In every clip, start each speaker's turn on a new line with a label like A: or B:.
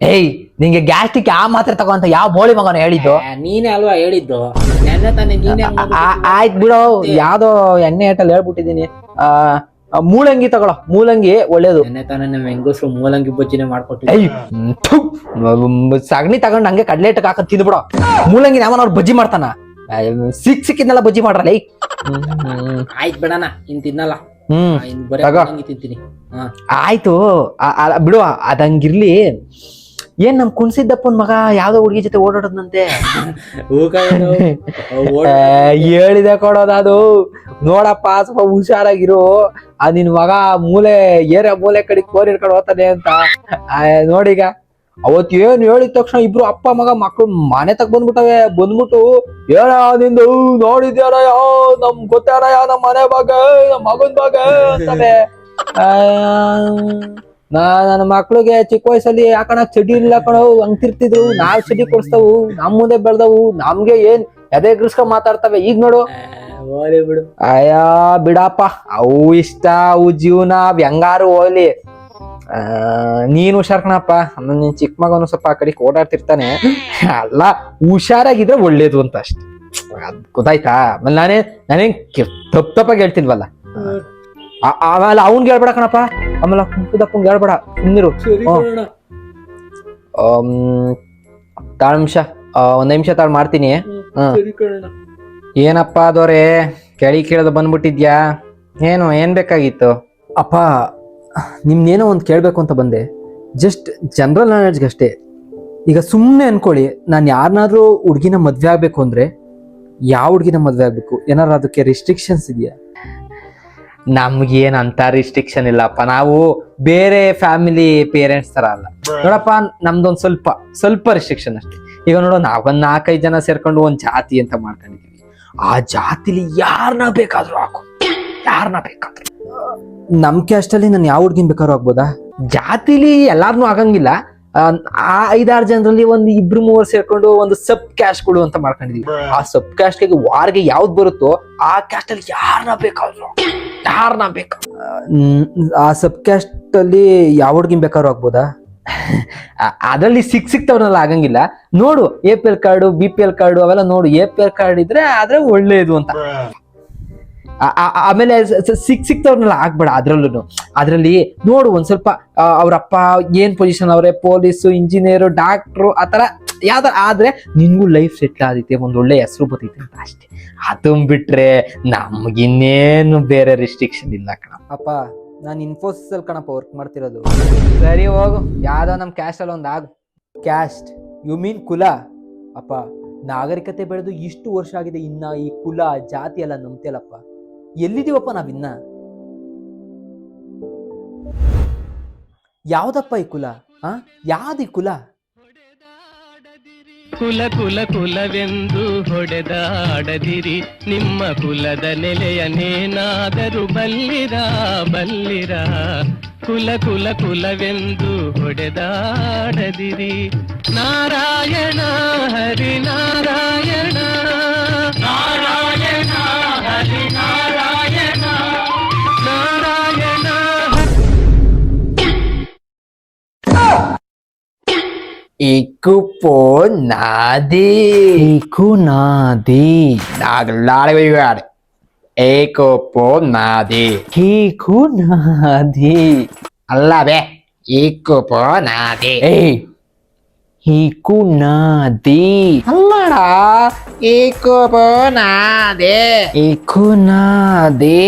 A: ಏಯ್ ನಿಂಗೆ ಗ್ಯಾಸ್ಟ್ರಿಕ್ ಯಾವ ಮಾತ್ರೆ ತಗೊಂತ ಯಾವ ಬೋಳಿ ಮಗನ ಹೇಳಿದ್ದು?
B: ನೀನೇ ಅಲ್ವಾ ಹೇಳಿದ್ದು, ನೆನ್ನೆ ತಾನೆ ನೀನೇ
A: ಆಯ್ತು ಬಿಡು, ಯಾವ್ದೋ ಎಣ್ಣೆ ಐಟಲ್ ಹೇಳ್ಬಿಟ್ಟಿದೀನಿ. ಮೂಲಂಗಿ ತಗೊಳ, ಮೂಲಂಗಿ ಒಳ್ಳೇದು.
B: ನೆನ್ನೆ ತಾನೆ ನಮ್ ಹೆಂಗಸ್ರು ಮೂಲಂಗಿ ಬಜ್ಜಿನೇ ಮಾಡ್ಕೊಟ್ಟಿದ್ವಿ.
A: ಏಯ್ ಸಗಣಿ ತಗೊಂಡ್ ಹಂಗೆ ಕಡ್ಲೆ ಇಟ್ಟಕ್ ಹಾಕದ್ ತಿಂದ್ಬಿಡ. ಮೂಲಂಗಿ ನಾವನವ್ರು ಬಜ್ಜಿ ಮಾಡ್ತಾನ, ಸಿಕ್ಕಿದ್ನೆಲ್ಲ ಬಜ್ಜಿ ಮಾಡ್ರಲ್ಲ.
B: ಆಯ್ತು ಬಿಡಣ, ಇನ್ ತಿನ್ನಲ್ಲ, ಬರೀ ಮೂಲಂಗಿ ತಿಂತೀನಿ.
A: ಆಯ್ತು ಬಿಡು, ಅದಂಗಿರ್ಲಿ. ಏನ್ ನಮ್ ಕುಣ್ಸಿದ್ದಪ್ಪನ್ ಮಗ ಯಾವ್ದೋ ಹುಡುಗಿ ಜೊತೆ ಓಡಾಡೋದಂತೆ. ಹೇಳಿದೆ ಕೊಡೋದ ಅದು. ನೋಡಪ್ಪ ಸ್ವಲ್ಪ ಹುಷಾರಾಗಿರು, ನಿನ್ ಮಗ ಮೂಲೆ ಕಡೆ ಕೋರಿ ಹಿಡ್ಕೊಂಡು ಹೋಗ್ತಾನೆ ಅಂತ. ನೋಡೀಗ ಅವತ್ ಏನ್ ಹೇಳಿದ ತಕ್ಷಣ ಇಬ್ರು ಅಪ್ಪ ಮಕ್ಳು ಮನೆ ತಗ ಬಂದ್ಬಿಟ್ಟು ಏನ ನಿಂದು ನೋಡಿದ್ಯಾರಯ್ಯ, ನಮ್ ಗೊತ್ತಾರಯ್ಯ, ನಮ್ ಮನೆ ಭಾಗ, ನಮ್ ಮಗನ್ ಭಾಗ ಅಂತಾನೆ. ನನ್ನ ಮಕ್ಳಿಗೆ ಚಿಕ್ಕ ವಯಸ್ಸಲ್ಲಿ ಯಾಕಣ ಚಡಿ ಇಲ್ಲ ಕಣೋ ಅಂತಿರ್ತಿದ್ರು. ನಾವ್ ಚಡಿ ಕೊಡ್ಸ್ತಾವು, ನಮ್ ಮುಂದೆ ಬೆಳ್ದವು, ನಮ್ಗೆ ಏನ್ ಎದೆ ಎಗ್ರಿಸ್ಕೊಂಡ್ ಮಾತಾಡ್ತವೆ. ಈಗ ನೋಡು,
B: ಬಿಡು
A: ಅಯ್ಯ ಬಿಡಪ್ಪ, ಅವು ಇಷ್ಟ, ಅವು ಜೀವನ, ಹೆಂಗಾರು ಹೋಗ್ಲಿ. ನೀನ್ ಹುಷಾರ್ ಕಣಪ್ಪ. ನಿನ್ ಚಿಕ್ಕ ಮಗನು ಸ್ವಲ್ಪ ಆ ಕಡೆ ಓಡಾಡ್ತಿರ್ತಾನೆ. ಅಲ್ಲ, ಹುಷಾರಾಗಿದ್ರೆ ಒಳ್ಳೇದು ಅಂತ ಅಷ್ಟೆ. ಅದ್ ಗೊತ್ತಾಯ್ತಾ? ಆಮೇಲೆ ನಾನೇನ್ ತಪ್ಪಾಗಿ ಹೇಳ್ತಿಲ್ವಲ್ಲ. ಆಮೇಲೆ ಅವ್ನ್ಗೆ ಹೇಳ್ಬೇಡ ಕಣಪ್ಪ, ಆಮೇಲೆ ಕುಂಕುದಪ್ಪಂಗೆ ಹೇಳ್ಬೇಡ, ಸುಮ್ನಿರು. ಒಂದ್ ನಿಮಿಷ ತಾಳ್ ಮಾಡ್ತೀನಿ. ಏನಪ್ಪ ಅದೋರೆ ಕೇಳೋದು ಬಂದ್ಬಿಟ್ಟಿದ್ಯಾ? ಏನ್ ಬೇಕಾಗಿತ್ತು? ಅಪ್ಪ ನಿಮ್ನೇನೋ ಒಂದ್ ಕೇಳ್ಬೇಕು ಅಂತ ಬಂದೆ, ಜಸ್ಟ್ ಜನರಲ್ ನಾಲೆಡ್ಜ್ಗೆ ಅಷ್ಟೇ. ಈಗ ಸುಮ್ನೆ ಅನ್ಕೊಳ್ಳಿ, ನಾನ್ ಯಾರನ್ನಾದ್ರೂ ಹುಡ್ಗಿನ ಮದ್ವೆ ಆಗ್ಬೇಕು ಅಂದ್ರೆ ಯಾವ ಹುಡ್ಗಿನ ಮದ್ವೆ ಆಗ್ಬೇಕು? ಏನಾರ ಅದಕ್ಕೆ ರಿಸ್ಟ್ರಿಕ್ಷನ್ಸ್ ಇದೆಯಾ? ನಮ್ಗೇನಂತ ರಿಸ್ಟ್ರಿಕ್ಷನ್ ಇಲ್ಲಪ್ಪ, ನಾವು ಬೇರೆ ಫ್ಯಾಮಿಲಿ ಪೇರೆಂಟ್ಸ್ ತರ ಅಲ್ಲ ನೋಡಪ್ಪ. ನಮ್ದೊಂದ್ ಸ್ವಲ್ಪ ರಿಸ್ಟ್ರಿಕ್ಷನ್ ಅಷ್ಟೇ. ಈಗ ನೋಡೋ, ನಾವೊಂದ್ 4-5 ಜನ ಸೇರ್ಕೊಂಡು ಒಂದ್ ಜಾತಿ ಅಂತ ಮಾಡ್ಕೊಂಡಿದೀವಿ. ಆ ಜಾತಿಲಿ ಯಾರನ್ನ ಬೇಕಾದ್ರೂ ಹಾಕು, ಯಾರನ್ನ ಬೇಕಾದ್ರೂ. ನಂಬಿಕೆ ಅಷ್ಟಲ್ಲಿ ನಾನು ಯಾವ ಹುಡ್ಗಿನ್ ಬೇಕಾದ್ರೂ ಆಗ್ಬೋದಾ? ಜಾತಿಲಿ ಎಲ್ಲಾರ್ನು ಆಗಂಗಿಲ್ಲ. ಆ 5-6 ಜನರಲ್ಲಿ ಒಂದ್ 2-3 ಸೇರ್ಕೊಂಡು ಒಂದು ಸಬ್ ಕ್ಯಾಸ್ಟ್ ಕೊಡು ಅಂತ ಮಾಡ್ಕೊಂಡಿದೀವಿ. ಆ ಸಬ್ ಕ್ಯಾಸ್ಟ್ ವಾರ್ಗೆ ಯಾವ್ದು ಬರುತ್ತೋ ಆ ಕ್ಯಾಸ್ಟ್ ಅಲ್ಲಿ ಯಾರನ್ನ ಬೇಕಾದ್ರು ಆ ಸಬ್ ಕ್ಯಾಸ್ಟ್ ಅಲ್ಲಿ ಯಾವ ಹುಡ್ಗಿನ್ ಬೇಕಾದ್ರೂ ಆಗ್ಬೋದಾ? ಅದ್ರಲ್ಲಿ ಸಿಕ್ತವ್ರನ್ನೆಲ್ಲ ಆಗಂಗಿಲ್ಲ. ನೋಡು, APL ಕಾರ್ಡು, BPL ಕಾರ್ಡು ಅವೆಲ್ಲ ನೋಡು. APL ಕಾರ್ಡ್ ಇದ್ರೆ ಆದ್ರೆ ಒಳ್ಳೇದು ಅಂತ. ಆಮೇಲೆ ಸಿಕ್ತವ್ರನ್ನೆಲ್ಲ ಆಗ್ಬೇಡ. ಅದ್ರಲ್ಲಿ ನೋಡು, ಒಂದ್ ಸ್ವಲ್ಪ ಅವ್ರಪ್ಪ ಏನ್ ಪೊಸಿಷನ್ ಅವ್ರೆ, ಪೊಲೀಸು, ಇಂಜಿನಿಯರು, ಡಾಕ್ಟ್ರು, ಆತರ ಯಾವ್ದಾರ ಆದ್ರೆ ನಿನ್ಗೂ ಲೈಫ್ ಸೆಟ್ಲ್ ಆದೈತೆ, ಒಂದ್ ಒಳ್ಳೆ ಹೆಸರು ಬರ್ತೈತೆ ಅಂತ ಅಷ್ಟೇ. ಅದನ್ ಬಿಟ್ರೆ ನಮ್ಗಿನ್ನೇನು ಬೇರೆ ರಿಸ್ಟ್ರಿಕ್ಷನ್ ಇಲ್ಲ ಕಣ. ಅಪ್ಪ ನಾನು ಇನ್ಫೋಸಿಸ್ ಅಲ್ಲಿ ಕಣಪ್ಪ ವರ್ಕ್ ಮಾಡ್ತಿರೋದು. ಸರಿ ಹೋಗು, ಯಾವ್ದೋ ನಮ್ ಕ್ಯಾಸ್ಟ್ ಅಲ್ಲಿ ಒಂದ್ ಆಗು. ಕ್ಯಾಸ್ಟ್ ಯು ಮೀನ್ ಕುಲ? ಅಪ್ಪ ನಾಗರಿಕತೆ ಬೆಳೆದು ಇಷ್ಟು ವರ್ಷ ಆಗಿದೆ, ಇನ್ನ ಈ ಕುಲ ಜಾತಿ ಎಲ್ಲ ನಂಬ್ತಿಯಲ್ಲಪ್ಪ. ಎಲ್ಲಿದೀವಪ್ಪ ನಾವಿನ್ನ? ಯಾವ್ದಪ್ಪ ಈ ಕುಲ? ಯಾವ್ದು ಈ ಕುಲ?
C: ಕುಲವೆಂದು ಹೊಡೆದಾಡದಿರಿ, ನಿಮ್ಮ ಕುಲದ ನೆಲೆಯನೇನಾದರೂ ಬಲ್ಲಿರ. ಕುಲವೆಂದು ಹೊಡೆದಾಡದಿರಿ. ನಾರಾಯಣ ಹರಿ ನಾರಾಯಣ, ನಾರಾಯಣ ಹರಿ Narayana, Narayana.
A: Iku pun nadi. Iku nadi. Naglari. Iku pun nadi. Iku nadi. Allah be. Iku pun nadi. Iku nadi. Allah da. Iku pun nadi. Iku nadi.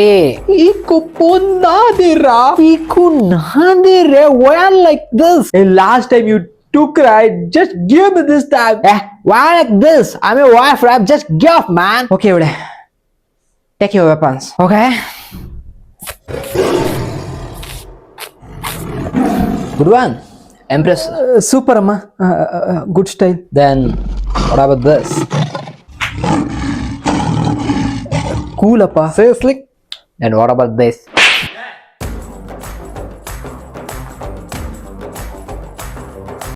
A: Iku pun nadi ra. Iku nadi re. Why like this? Last time you took right, just give me this time. Why like this? I'm your wife, right? Just give off, man. Okay, Uday. Take your weapons. Okay. Good one. Empress. Super, Amma. Good style. Then, what about this? Cool, Appa. Seriously? Then what about this?